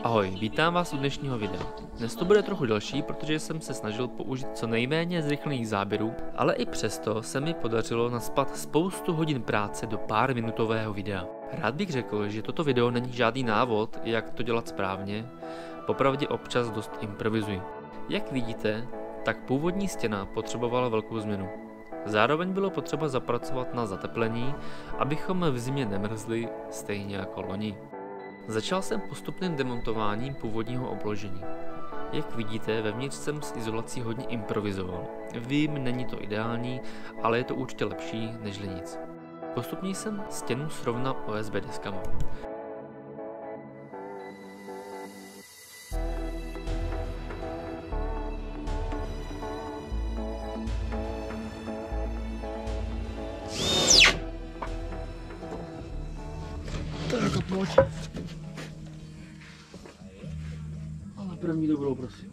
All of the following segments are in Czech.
Ahoj, vítám vás u dnešního videa. Dnes to bude trochu delší, protože jsem se snažil použít co nejméně zrychlených záběrů, ale i přesto se mi podařilo naspat spoustu hodin práce do pár minutového videa. Rád bych řekl, že toto video není žádný návod, jak to dělat správně, popravdě občas dost improvizuji. Jak vidíte, tak původní stěna potřebovala velkou změnu. Zároveň bylo potřeba zapracovat na zateplení, abychom v zimě nemrzli stejně jako loni. Začal jsem postupným demontováním původního obložení. Jak vidíte, vevnitř jsem s izolací hodně improvizoval. Vím, není to ideální, ale je to určitě lepší nežli nic. Postupně jsem stěnu srovnal OSB deskama. Tak a pojď. Ale první dobrou, prosím.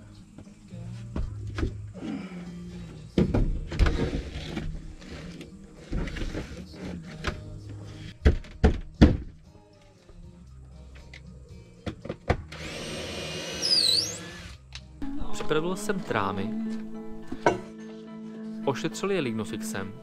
Připravil jsem trámy, ošetřil je lignofixem,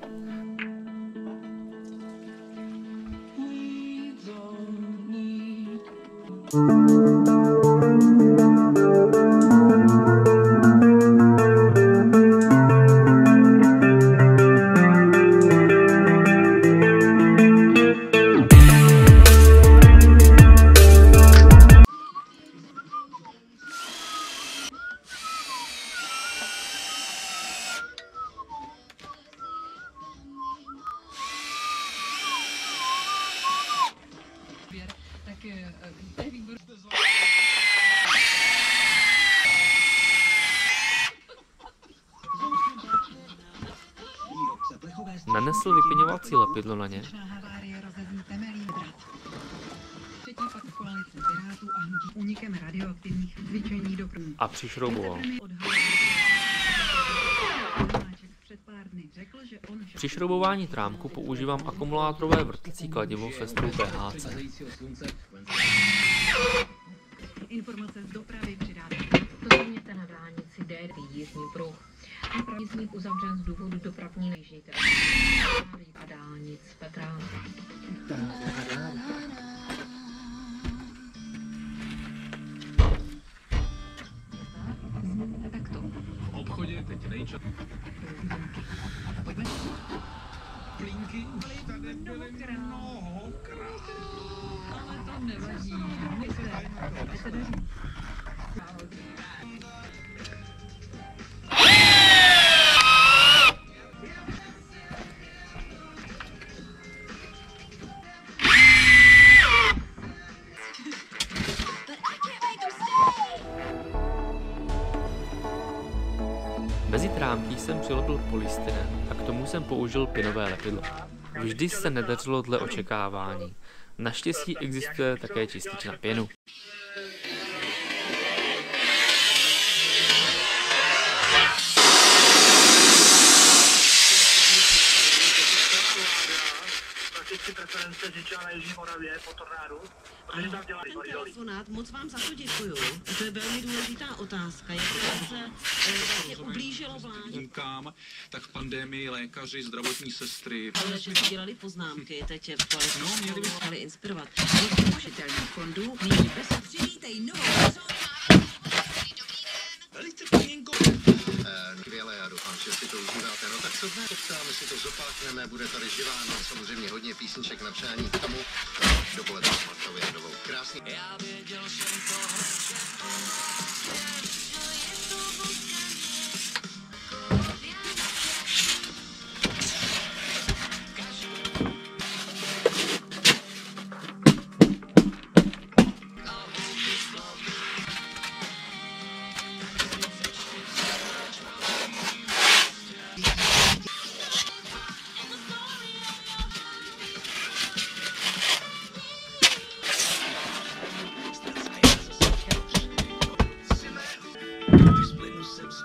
nanesl vypěňovací lepidlo na ně a přišrouboval. Při šroubování trámku používám akumulátorové vrtací kladivo s vestrou PHC. Informace z dopravy přidáte. Pozorněte na dálnici D jízdní pruh. Jízdník uzavřen z důvodu dopravní nežíte. A dálnic Petrán. Takto. V obchodě teď nejčas. Pojďme. Plínky už tady byly mnohokrát. Ale to nevadí. My se daří. Mezi trámky jsem přilepil polystyren a k tomu jsem použil pěnové lepidlo. Vždy se nedařilo dle očekávání. Naštěstí existuje také čistič na pěnu. Preference řidiča na Jižní Moravě po tornádu, protože tam dělají telefonát, moc vám za to děkuju. To je velmi důležitá otázka, jak se ublížilo vládě. Tak v pandemii lékaři, zdravotní sestry. Ale že si dělali poznámky, teď je v kvalitě, měli by mohli inspirovat. Někdo užitelných fondů, nyní bez přivítej novou. Velice pěnko. Skvěle, já doufám, že si to užíváte. No tak co dnes poptáme, si to zopákneme, bude tady živá noc, samozřejmě hodně písniček na přání tomu. Dopoledne s Martou Jandovou. Krásný. Já věděl jsem to. Splynu jsem s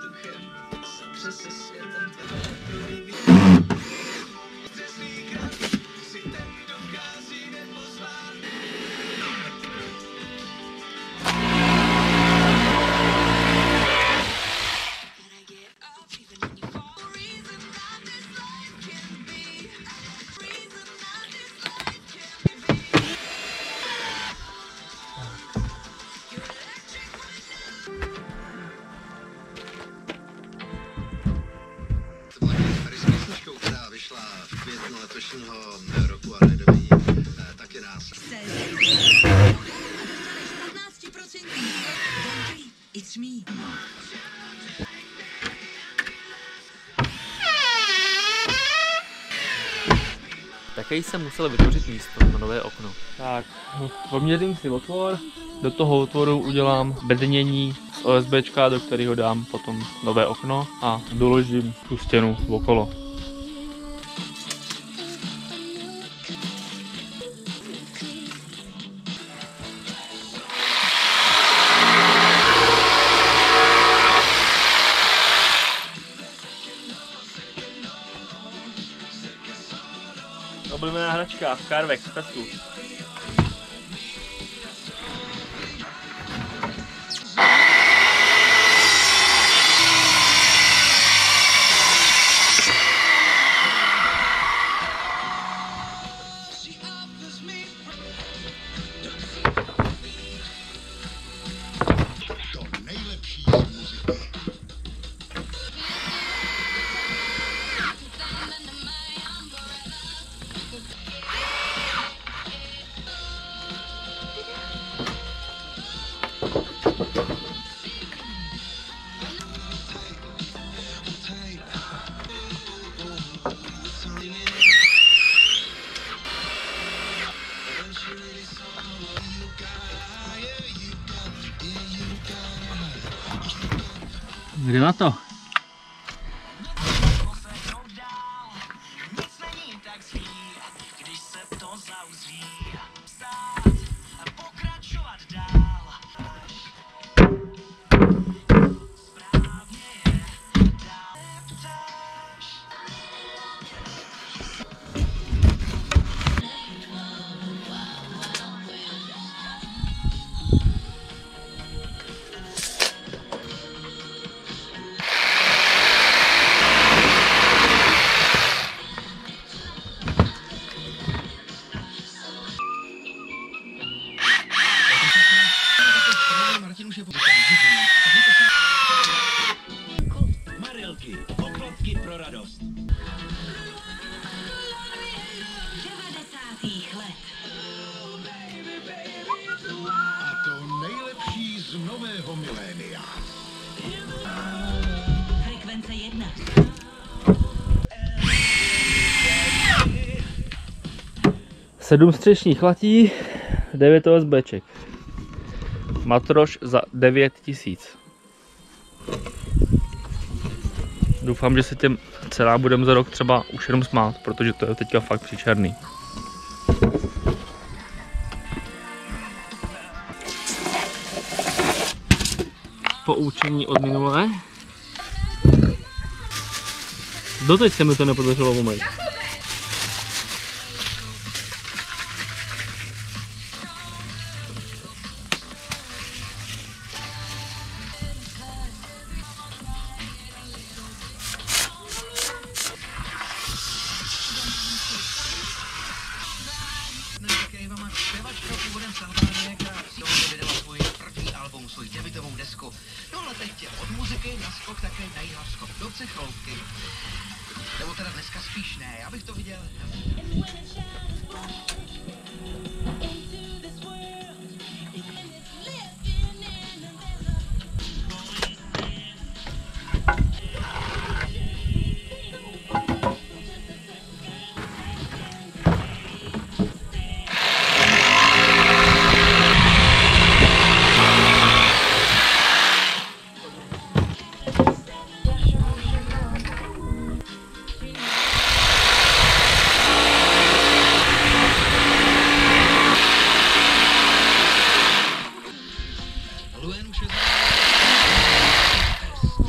smí. Také jsem musel vytvořit místo na nové okno. Tak, poměřím si otvor, do toho otvoru udělám bednění z OSBčka, do kterého dám potom nové okno a doložím tu stěnu okolo. Oblíbená hračka, Carvex, Festu. Kde na to? Marilky, oklopky pro radost. 90. let. A to nejlepší z nového milénia. Frekvence 1. Sedm střešních latí, 9 OSBček. Matroš za 9 000. Doufám, že se těm celá budeme za rok třeba už jenom smát, protože to je teďka fakt příčerný. Poučení od minulé. Doteď se mi to nepodařilo moment. Zpěvačka původem z Albánie, která v sobě vydala svůj první album, svůj debutovou desku. No ale teď je od muziky naskok také na jiný skok do psychology. Nebo teda dneska spíš ne, já bych to viděl.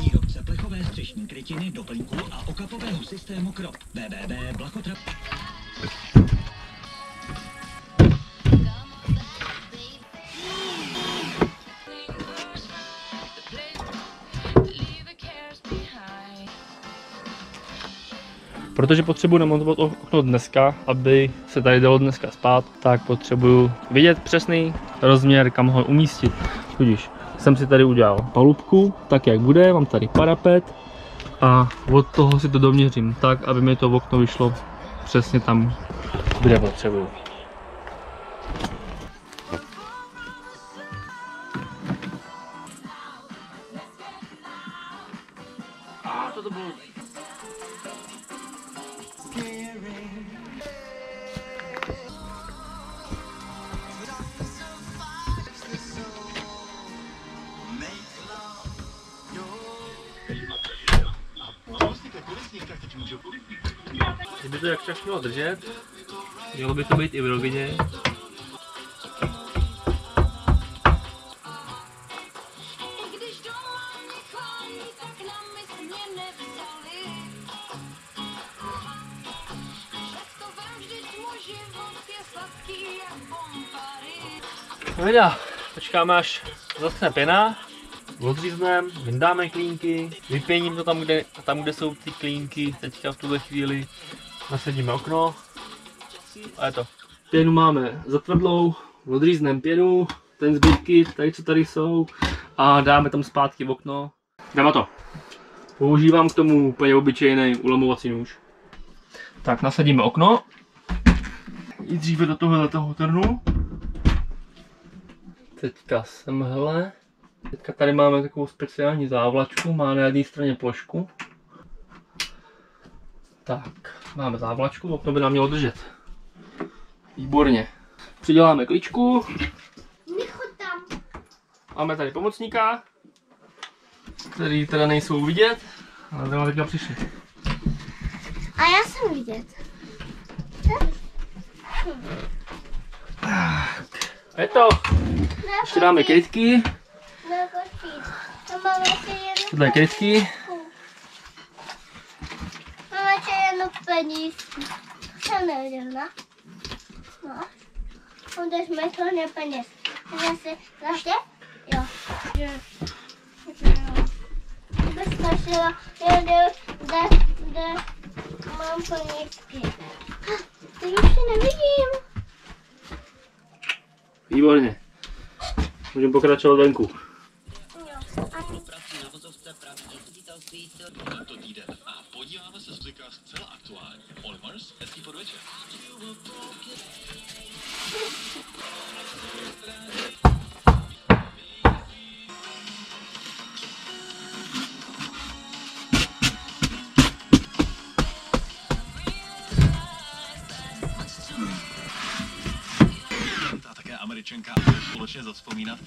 Výrobce plechové střešní krytiny, doplňků a okapového systému KROP. www.blachotrap. Protože potřebuji namontovat okno dneska, aby se tady dalo dneska spát, tak potřebuju vidět přesný rozměr, kam ho umístit. Tudíž jsem si tady udělal palubku, tak jak bude, mám tady parapet a od toho si to doměřím tak, aby mi to okno vyšlo přesně tam, kde potřebuju. Kdyby to jak však mělo držet, mělo by to být i v rovině. Vida, počkáme až zaschne pěna, odřízneme, vyndáme klínky, vypěním to tam, kde jsou ty klínky, teďka v tuhle chvíli nasadíme okno a je to. Pěnu máme zatvrdlou, odřízneme pěnu, ten zbytky, tady co tady jsou a dáme tam zpátky v okno. Jdeme to. Používám k tomu úplně obyčejný ulamovací nůž. Tak nasadíme okno. I dříve do toho trnu. Teďka semhle. Teďka tady máme takovou speciální závlačku, má na jedné straně plošku. Tak, máme závlačku, okno by nám mělo držet. Výborně. Přiděláme kličku. Máme tady pomocníka, který teda nejsou vidět, ale zrovna teďka přišli. A já jsem vidět. Tak, je to. Ještě dáme krytky. Tohle je krytky. Máme ještě jednu penízku. To nevěděla. No. Udržme to nepeněz. Zase? Jo. Bezkašila. Kde mám penízky. Teď už se nevidím. Výborně. Můžeme pokračovat venku. Tento týden a podíváme se zvyká zcela aktuálně. Olimars, hezký podvečer. Také Američanka společně zavzpomínat.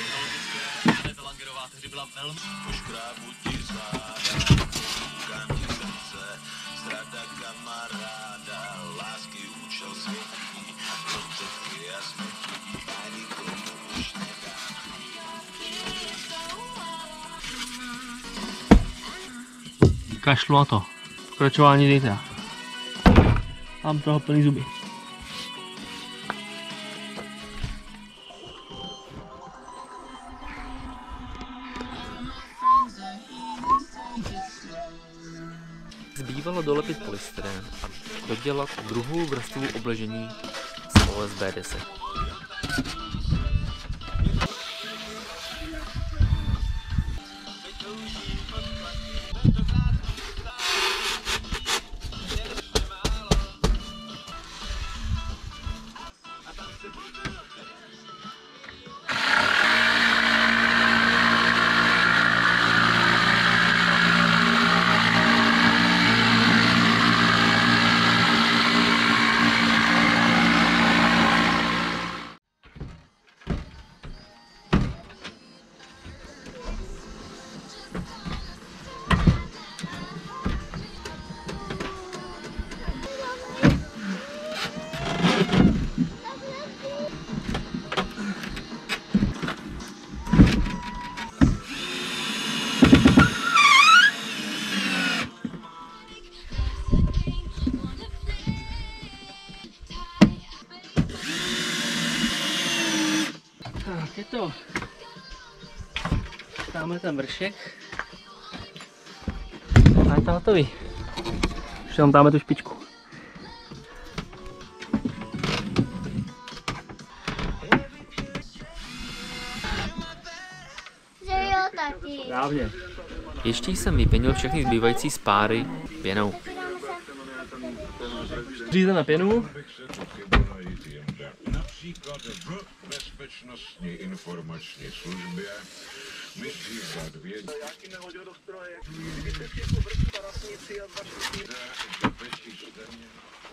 Aneta Langerová tehdy byla velmi poškrábu ti záda, koukám ti srdce, strada kamaráda, lásky účel světí, prostředky a smrtí, a nikomu už nedá. Kašlu na to. Pokračování dejte. Mám toho plný zuby. Zbývalo dolepit polystyrén a dodělat druhou vrstvu obležení z OSB desek. Tak je to. Dáme ten vršek. A je to hotový. Už tam dáme tu špičku. Správně. Ještě jsem vypěnil všechny zbývající spáry pěnou. Řízeme pěnu. Například v bezpečnostní informační službě myslivat vědět.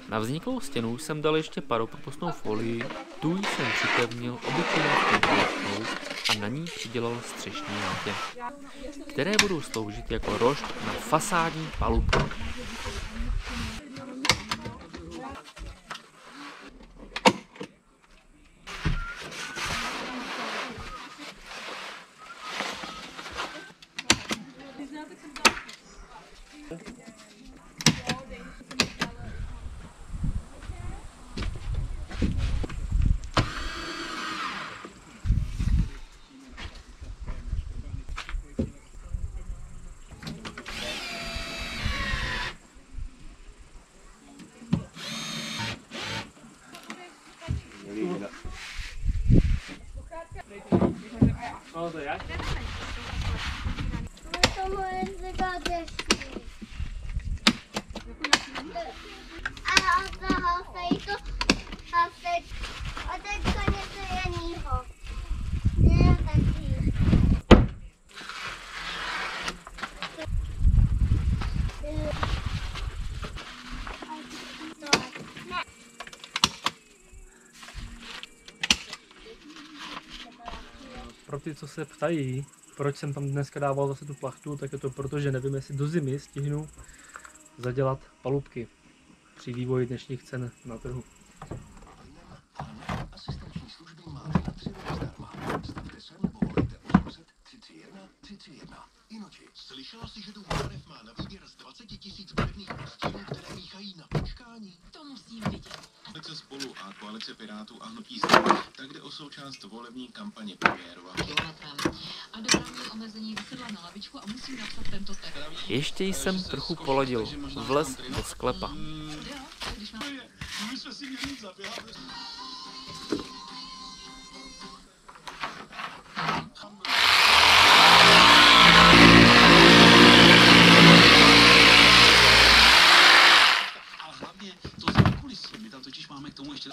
Na vzniklou stěnu jsem dal ještě paropropustnou folii, tu jsem připevnil obyčejnou ploškou a na ní přidělal střešní látě, které budou sloužit jako rošt na fasádní palubku. No to jak? To moje zgadešky. A od toho fejtu a teďka něco jinýho. Ne, taky. Pro ty, co se ptají, proč jsem tam dneska dával zase tu plachtu, tak je to proto, že nevím, jestli do zimy stihnu zadělat palubky při vývoji dnešních cen na trhu. Asistenční služby máte na 3 roky zdarma. Stavte se nebo volejte 800 331 331. Inoči, slyšela jsi, že tu barev má na výběr z 20 000 barevných odstínů, které míchají na počkání? To musím vidět. Koalice Spolu a Koalice Pirátů a Hnutí STAN, tak jde o součást volební kampaně premiérova. A dopravní omezení vysedla na lavičku a musím napsat tento text. Ještě jsem trochu poladil, vlez do sklepa. My jsme si měli zaběhat. Ale hlavně to zákulisí, my tam totiž máme k tomu ještě...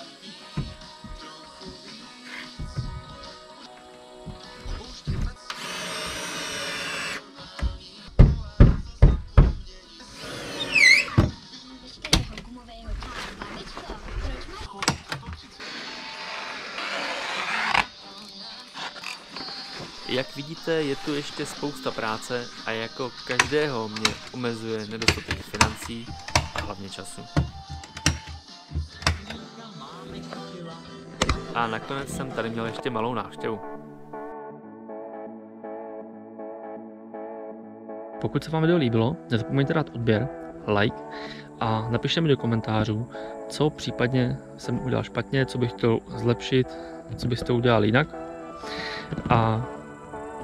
Jak vidíte, je tu ještě spousta práce a jako každého mě omezuje nedostatek financí a hlavně času. A nakonec jsem tady měl ještě malou návštěvu. Pokud se vám video líbilo, nezapomeňte dát odběr, like a napište mi do komentářů, co případně jsem udělal špatně, co bych chtěl zlepšit, co byste udělali jinak. A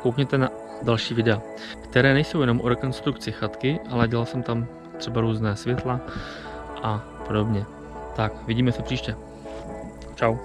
koukněte na další videa, které nejsou jenom o rekonstrukci chatky, ale dělal jsem tam třeba různé světla a podobně. Tak, vidíme se příště. Čau.